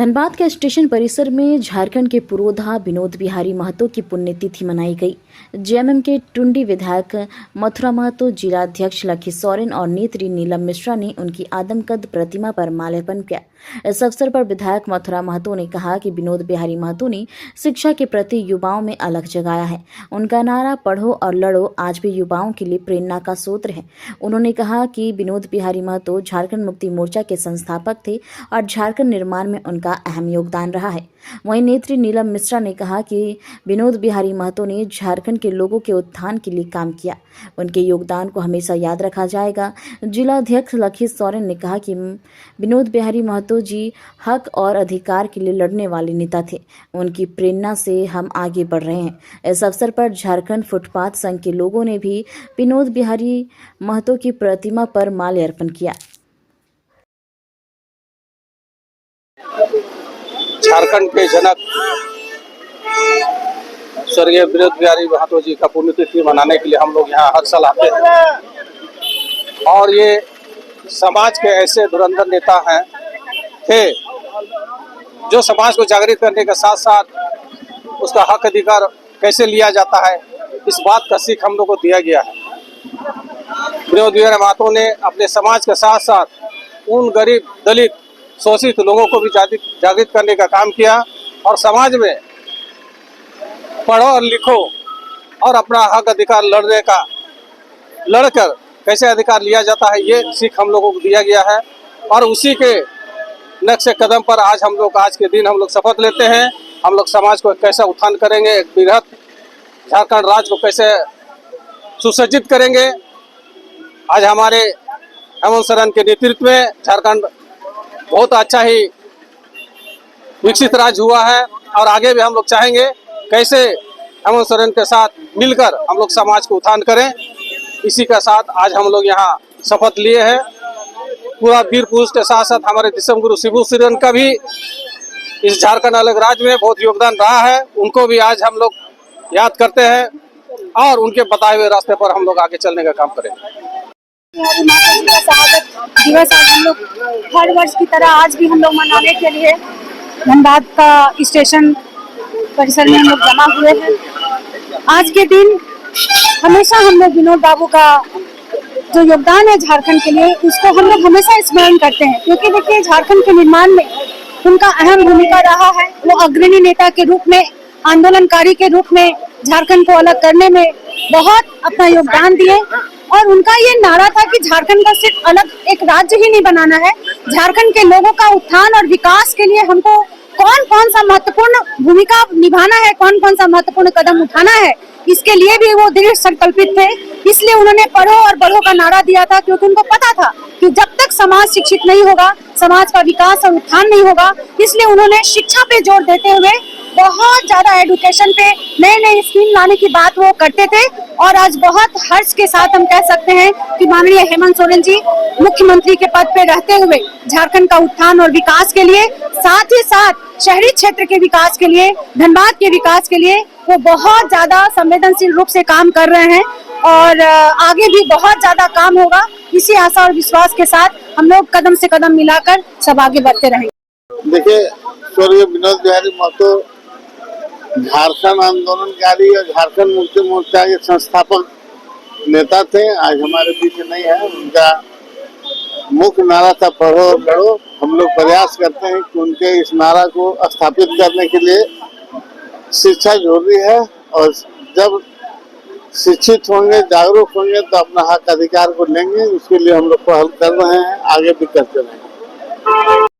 धनबाद के स्टेशन परिसर में झारखंड के पुरोधा विनोद बिहारी महतो की पुण्यतिथि मनाई गई। जेएमएम के टुंडी विधायक मथुरा महतो, जिलाध्यक्ष लखी सोरेन और नेत्री नीलम मिश्रा ने उनकी आदमकद प्रतिमा पर माल्यार्पण किया। इस अवसर पर विधायक मथुरा महतो ने कहा कि विनोद बिहारी महतो ने शिक्षा के प्रति युवाओं में अलख जगाया है। उनका नारा पढ़ो और लड़ो आज भी युवाओं के लिए प्रेरणा का स्रोत है। उन्होंने कहा कि विनोद बिहारी महतो झारखंड मुक्ति मोर्चा के संस्थापक थे और झारखंड निर्माण में उनका अहम योगदान रहा है। वहीं नेत्री नीलम मिश्रा ने कहा कि विनोद बिहारी महतो ने झारखंड के लोगों के उत्थान के लिए काम किया। उनके योगदान को हमेशा याद रखा जाएगा। जिलाध्यक्ष लखी सोरेन ने कहा कि विनोद बिहारी महतो जी हक और अधिकार के लिए लड़ने वाले नेता थे। उनकी प्रेरणा से हम आगे बढ़ रहे हैं। इस अवसर पर झारखंड फुटपाथ संघ के लोगों ने भी विनोद बिहारी महतो की प्रतिमा पर माल्यार्पण किया। झारखंड के जनक स्वर्गीय विनोद बिहारी महतो जी का पुण्यतिथि मनाने के लिए हम लोग यहाँ हर साल आते हैं और ये समाज के ऐसे धुरंधर नेता थे जो समाज को जागृत करने के साथ साथ उसका हक अधिकार कैसे लिया जाता है इस बात का सीख हम लोग को दिया गया है। विनोद बिहारी महतो ने अपने समाज के साथ साथ उन गरीब दलित शोषित लोगों को भी जागृत करने का काम किया और समाज में पढ़ो और लिखो और अपना हक अधिकार लड़कर कैसे अधिकार लिया जाता है ये सीख हम लोगों को दिया गया है। और उसी के नक्श कदम पर आज के दिन हम लोग शपथ लेते हैं। हम लोग समाज को कैसे उत्थान करेंगे, एक बृहद झारखंड राज्य को कैसे सुसज्जित करेंगे। आज हमारे हेमंत सोरेन के नेतृत्व में झारखंड बहुत अच्छा ही विकसित राज्य हुआ है और आगे भी हम लोग चाहेंगे कैसे हेमंत सोरेन के साथ मिलकर हम लोग समाज को उत्थान करें। इसी के साथ आज हम लोग यहाँ शपथ लिए हैं। पूरा वीर पुरुष के साथ साथ हमारे दिसम गुरु शिबू सोरेन का भी इस झारखंड अलग राज्य में बहुत योगदान रहा है। उनको भी आज हम लोग याद करते हैं और उनके बताए हुए रास्ते पर हम लोग आगे चलने का काम करेंगे। शहादत दिवस आज हम लोग हर वर्ष की तरह आज भी हम लोग मनाने के लिए धनबाद का स्टेशन परिसर में हम लोग जमा हुए हैं। आज के दिन हमेशा हम लोग विनोद बाबू का जो योगदान है झारखंड के लिए उसको हम लोग हमेशा स्मरण करते हैं, क्योंकि देखिए झारखंड के निर्माण में उनका अहम भूमिका रहा है। वो अग्रणी नेता के रूप में, आंदोलनकारी के रूप में झारखंड को अलग करने में बहुत अपना योगदान दिए और उनका ये नारा था कि झारखंड का सिर्फ अलग एक राज्य ही नहीं बनाना है, झारखंड के लोगों का उत्थान और विकास के लिए हमको कौन कौन सा महत्वपूर्ण भूमिका निभाना है, कौन कौन सा महत्वपूर्ण कदम उठाना है, इसके लिए भी वो दृढ़ संकल्पित थे। इसलिए उन्होंने पढ़ो और बढ़ो का नारा दिया था, क्योंकि उनको पता था कि जब तक समाज शिक्षित नहीं होगा, समाज का विकास और उत्थान नहीं होगा। इसलिए उन्होंने शिक्षा पे जोर देते हुए बहुत ज्यादा एजुकेशन पे नए नए स्कीम लाने की बात वो करते थे। और आज बहुत हर्ष के साथ हम कह सकते हैं कि माननीय हेमंत सोरेन जी मुख्यमंत्री के पद पे रहते हुए झारखंड का उत्थान और विकास के लिए, साथ ही साथ शहरी क्षेत्र के विकास के लिए, धनबाद के विकास के लिए वो बहुत ज्यादा संवेदनशील रूप से काम कर रहे हैं और आगे भी बहुत ज्यादा काम होगा। इसी आशा और विश्वास के साथ हम लोग कदम से कदम मिलाकर सब आगे बढ़ते रहेंगे। देखिए, स्वर्गीय विनोद बिहारी महतो झारखंड आंदोलनकारी और झारखंड मुक्ति मोर्चा के संस्थापक नेता थे। आज हमारे बीच नहीं है। उनका मुख्य नारा था पढ़ो और लड़ो। हम लोग प्रयास करते हैं कि उनके इस नारा को स्थापित करने के लिए शिक्षा जरूरी है और जब शिक्षित होंगे, जागरूक होंगे तो अपना हक अधिकार को लेंगे। उसके लिए हम लोग पहल कर रहे हैं, आगे भी करते रहेंगे।